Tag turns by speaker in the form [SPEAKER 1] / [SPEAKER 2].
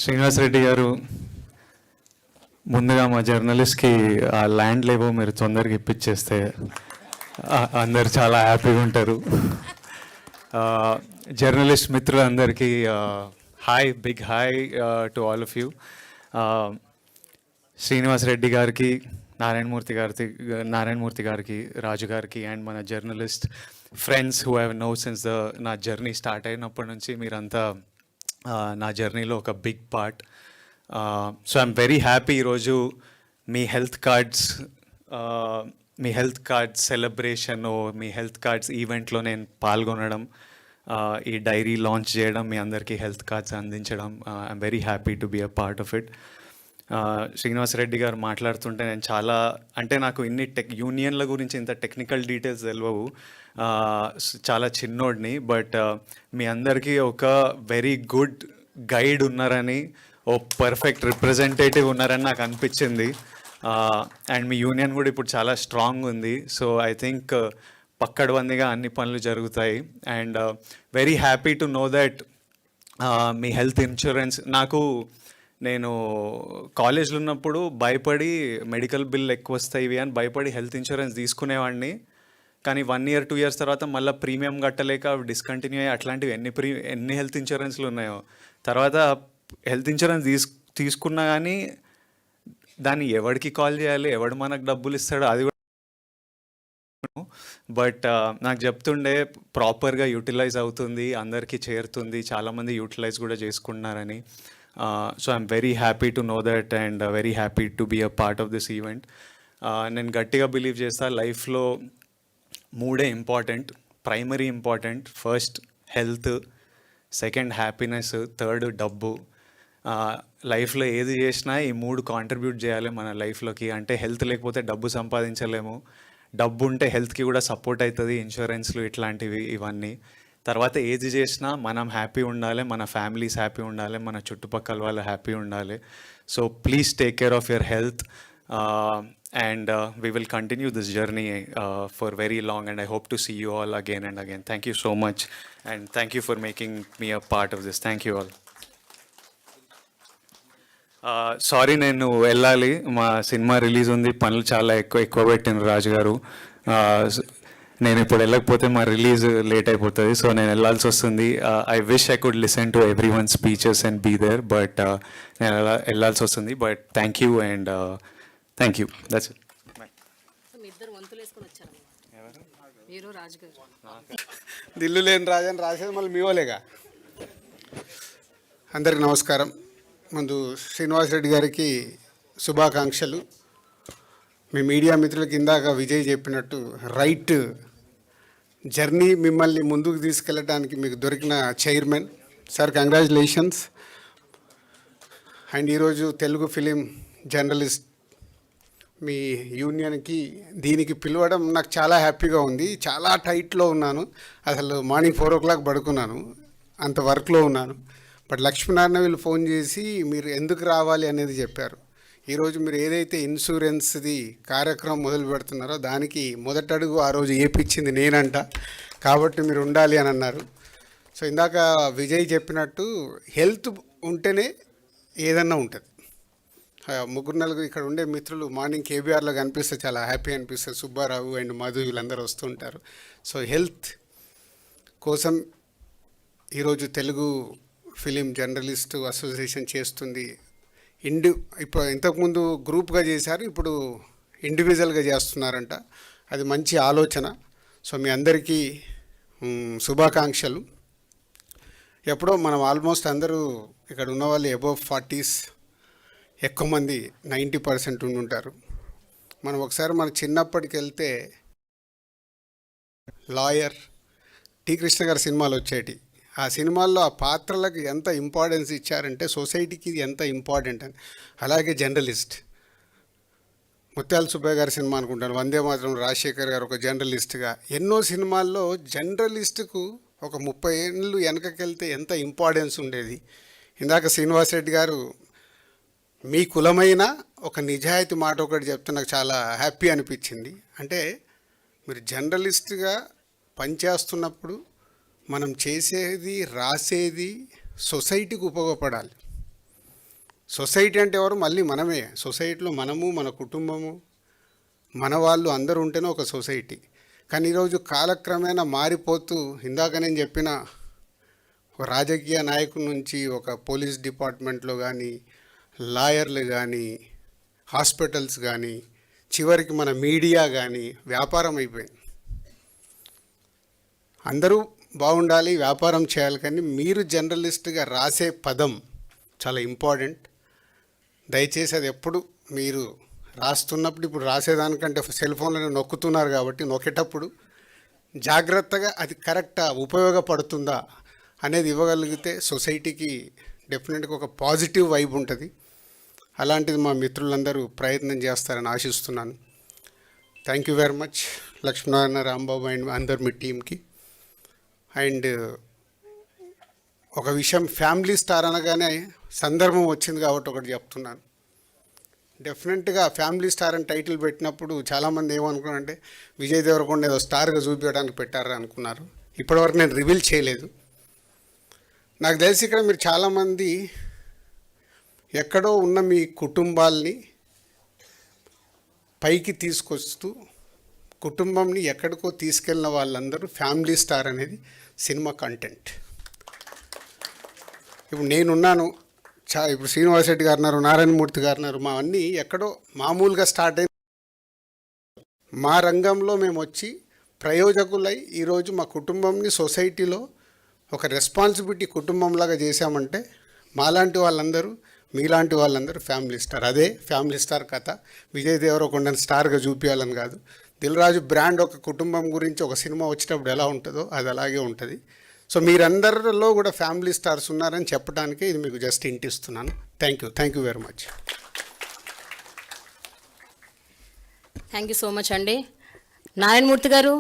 [SPEAKER 1] శ్రీనివాస్ రెడ్డి గారు, ముందుగా మా జర్నలిస్ట్కి ఆ ల్యాండ్ లేవో మీరు తొందరగా ఇప్పించేస్తే అందరు చాలా హ్యాపీగా ఉంటారు. జర్నలిస్ట్ మిత్రులందరికీ hi, big hi to all of you. Srinivas Reddy గారికి, నారాయణమూర్తి గారికి, రాజు గారికి అండ్ మన journalist friends who have know since నా జర్నీ స్టార్ట్ అయినప్పటి నుంచి మీరంతా నా జర్నీలో ఒక big part. So I'm very happy ఈరోజు మీ హెల్త్ కార్డ్స్ సెలబ్రేషన్, మీ హెల్త్ కార్డ్స్ ఈవెంట్లో నేను పాల్గొనడం, ఈ డైరీ లాంచ్ చేయడం, మీ అందరికీ హెల్త్ కార్డ్స్ అందించడం, I'm very happy to be a part of it. Srinivas Reddy గారు మాట్లాడుతుంటే నేను చాలా, అంటే నాకు ఇన్ని యూనియన్ల గురించి ఇంత టెక్నికల్ డీటెయిల్స్ తెలియవు, చాలా చిన్నోడిని. బట్ మీ అందరికీ ఒక వెరీ గుడ్ గైడ్ ఉన్నారని, ఓ పర్ఫెక్ట్ రిప్రజెంటేటివ్ ఉన్నారని నాకు అనిపించింది. అండ్ మీ యూనియన్ కూడా ఇప్పుడు చాలా స్ట్రాంగ్ ఉంది. సో ఐ థింక్ పక్కడబందిగా అన్ని పనులు జరుగుతాయి. And very happy to know that me health insurance, నేను కాలేజ్లో ఉన్నప్పుడు భయపడి మెడికల్ బిల్ ఎక్కువ వస్తాయి అని భయపడి హెల్త్ ఇన్సూరెన్స్ తీసుకునేవాడిని. కానీ 1 year 2 years తర్వాత మళ్ళీ ప్రీమియం కట్టలేక డిస్కంటిన్యూ అయ్యి అట్లాంటివి ఎన్ని హెల్త్ ఇన్సూరెన్స్లు ఉన్నాయో. తర్వాత హెల్త్ ఇన్సూరెన్స్ తీసుకున్నా కానీ దాన్ని ఎవరికి కాల్ చేయాలి, ఎవడు మనకు డబ్బులు ఇస్తాడో అది కూడా. బట్ నాకు చెప్తుండే ప్రాపర్గా యూటిలైజ్ అవుతుంది, అందరికీ చేరుతుంది, చాలామంది యూటిలైజ్ కూడా చేసుకుంటున్నారని. So I'm very happy to know that and very happy to be a part of this event. నేను గట్టిగా బిలీవ్ చేస్తాను, లైఫ్లో 3 important, primary important. First health, second happiness, third డబ్బు. లైఫ్లో ఏది చేసినా ఈ 3 కాంట్రిబ్యూట్ చేయాలి మన లైఫ్లోకి. అంటే హెల్త్ లేకపోతే డబ్బు సంపాదించలేము, డబ్బు ఉంటే హెల్త్కి కూడా సపోర్ట్ అవుతుంది, ఇన్సూరెన్స్లు ఇట్లాంటివి ఇవన్నీ. తర్వాత ఏది చేసినా మనం హ్యాపీ ఉండాలి, మన ఫ్యామిలీస్ హ్యాపీ ఉండాలి, మన చుట్టుపక్కల వాళ్ళు హ్యాపీ ఉండాలి. So please take care of your health. And we will continue this journey for very long, and I hope to see you all again and again. Thank you so much, and thank you for making me a part of this. Thank you all. Sorry, నేను వెళ్ళాలి, మా cinema release ఉంది, పనులు చాలా ఎక్కువ పెట్టిన రాజు గారు. నేను ఇప్పుడు వెళ్ళకపోతే మా రిలీజ్ లేట్ అయిపోతుంది, సో నేను వెళ్ళాల్సి వస్తుంది. I wish I could listen to every one speeches and be there, but నేను వెళ్ళాల్సి వస్తుంది. But thank you and thank you. That's it.
[SPEAKER 2] దిల్లు లేని రాజని రాసేది మళ్ళీ మీ వాళ్ళేగా. అందరికి నమస్కారం. ముందు శ్రీనివాస్ రెడ్డి గారికి శుభాకాంక్షలు. మీ మీడియా మిత్రులకి ఇందాక విజయ్ చెప్పినట్టు రైట్ జర్నీ, మిమ్మల్ని ముందుకు తీసుకెళ్ళడానికి మీకు దొరికిన చైర్మన్ సార్, కంగ్రాచులేషన్స్. అండ్ ఈరోజు తెలుగు ఫిలిం జర్నలిస్ట్ మీ యూనియన్కి దీనికి పిలవడం నాకు చాలా హ్యాపీగా ఉంది. చాలా టైట్లో ఉన్నాను, అసలు మార్నింగ్ 4 o'clock పడుకున్నాను, అంత వర్క్లో ఉన్నాను. బట్ లక్ష్మీనారాయణ వీళ్ళు ఫోన్ చేసి మీరు ఎందుకు రావాలి అనేది చెప్పారు. ఈరోజు మీరు ఏదైతే ఇన్సూరెన్స్ది కార్యక్రమం మొదలు పెడుతున్నారో దానికి మొదటడుగు ఆ రోజు ఏపిచ్చింది నేనంట, కాబట్టి మీరు ఉండాలి అని అన్నారు. సో ఇందాక విజయ్ చెప్పినట్టు హెల్త్ ఉంటేనే ఏదన్నా ఉంటుంది. 3-4 ఇక్కడ ఉండే మిత్రులు మార్నింగ్ కేబీఆర్లో కనిపిస్తే చాలా హ్యాపీ అనిపిస్తుంది. సుబ్బారావు అండ్ మధు వీళ్ళందరూ వస్తుంటారు. సో హెల్త్ కోసం ఈరోజు తెలుగు ఫిలిం జర్నలిస్టు అసోసియేషన్ చేస్తుంది. ఇప్పుడు ఇంతకుముందు గ్రూప్గా చేశారు, ఇప్పుడు ఇండివిజువల్గా చేస్తున్నారంట. అది మంచి ఆలోచన. సో మీ అందరికీ శుభాకాంక్షలు. ఎప్పుడో మనం ఆల్మోస్ట్ అందరూ ఇక్కడ ఉన్న వాళ్ళు అబోవ్ 40s, ఎక్కువ మంది 90% ఉండుంటారు. మనం ఒకసారి మన చిన్నప్పటికి వెళ్తే లాయర్, టి కృష్ణ గారి సినిమాలు వచ్చేటి. ఆ సినిమాల్లో ఆ పాత్రలకు ఎంత ఇంపార్టెన్స్ ఇచ్చారంటే సొసైటీకి ఎంత ఇంపార్టెంట్ అని. అలాగే జర్నలిస్ట్, ముత్యాల సుబ్బయ్య గారి సినిమా అనుకుంటాను, వందే మాత్రం, రాజశేఖర్ గారు ఒక జర్నలిస్ట్గా. ఎన్నో సినిమాల్లో జర్నలిస్టుకు ఒక 30 ఏళ్ళు వెనకకెళ్తే ఎంత ఇంపార్టెన్స్ ఉండేది. ఇందాక శ్రీనివాస్ రెడ్డి గారు మీ కులమైన ఒక నిజాయితీ మాట ఒకటి చెప్తే నాకు చాలా హ్యాపీ అనిపించింది. అంటే మీరు జర్నలిస్ట్గా పనిచేస్తున్నప్పుడు మనం చేసేది, రాసేది సొసైటీకి ఉపయోగపడాలి. సొసైటీ అంటే ఎవరు? మళ్ళీ మనమే. సొసైటీలో మనము, మన కుటుంబము, మన వాళ్ళు అందరూ ఉంటేనే ఒక సొసైటీ. కానీ ఈరోజు కాలక్రమేణా మారిపోతూ, ఇందాక నేను చెప్పిన ఒక రాజకీయ నాయకుల నుంచి ఒక పోలీస్ డిపార్ట్మెంట్లో కానీ, లాయర్లు కానీ, హాస్పిటల్స్ కానీ, చివరికి మన మీడియా కానీ వ్యాపారం అయిపోయింది. అందరూ బాగుండాలి, వ్యాపారం చేయాలి, కానీ మీరు జర్నలిస్ట్గా రాసే పదం చాలా ఇంపార్టెంట్. దయచేసి అది ఎప్పుడు మీరు రాస్తున్నప్పుడు, ఇప్పుడు రాసేదానికంటే సెల్ ఫోన్లో నొక్కుతున్నారు కాబట్టి నొక్కేటప్పుడు జాగ్రత్తగా అది కరెక్టా, ఉపయోగపడుతుందా అనేది ఇవ్వగలిగితే సొసైటీకి డెఫినెట్గా ఒక పాజిటివ్ వైబ్ ఉంటుంది. అలాంటిది మా మిత్రులందరూ ప్రయత్నం చేస్తారని ఆశిస్తున్నాను. Thank you very much Lakshminarayana, Rambabu and అందరు మీ టీంకి. అండ్ ఒక విషయం, ఫ్యామిలీ స్టార్ అనగానే సందర్భం వచ్చింది కాబట్టి ఒకటి చెప్తున్నాను. డెఫినెట్గా ఫ్యామిలీ స్టార్ అని టైటిల్ పెట్టినప్పుడు చాలామంది ఏమనుకున్నారంటే విజయ్ దేవరకొండ ఏదో స్టార్గా చూపించడానికి పెట్టారు అనుకున్నారు. ఇప్పటివరకు నేను రివీల్ చేయలేదు. నాకు తెలిసి ఇక్కడ మీరు చాలామంది ఎక్కడో ఉన్న మీ కుటుంబాల్ని పైకి తీసుకొస్తూ కుటుంబంని ఎక్కడికో తీసుకెళ్ళిన వాళ్ళందరూ ఫ్యామిలీ స్టార్ అనేది సినిమా కంటెంట్. ఇప్పుడు నేనున్నాను, ఇప్పుడు శ్రీనివాస్ రెడ్డి గారు ఉన్నారు, నారాయణమూర్తి గారు ఉన్నారు, మా అన్నీ ఎక్కడో మామూలుగా స్టార్ట్ అయింది. మా రంగంలో మేము వచ్చి ప్రయోజకులై ఈరోజు మా కుటుంబంని సొసైటీలో ఒక రెస్పాన్సిబిలిటీ కుటుంబంలాగా చేశామంటే మాలాంటి వాళ్ళందరూ, మీలాంటి వాళ్ళందరూ ఫ్యామిలీ స్టార్. అదే ఫ్యామిలీ స్టార్ కథ. విజయ్ దేవరకొండని స్టార్గా చూపించాలని కాదు. దిల్ రాజు బ్రాండ్ ఒక కుటుంబం గురించి ఒక సినిమా వచ్చేటప్పుడు ఎలా ఉంటుందో అది అలాగే ఉంటుంది. సో మీరందరిలో కూడా ఫ్యామిలీ స్టార్స్ ఉన్నారని చెప్పడానికే ఇది మీకు జస్ట్ ఇంటిస్తున్నాను. Thank you very much.
[SPEAKER 3] Thank you so much అండి. నారాయణమూర్తి గారు.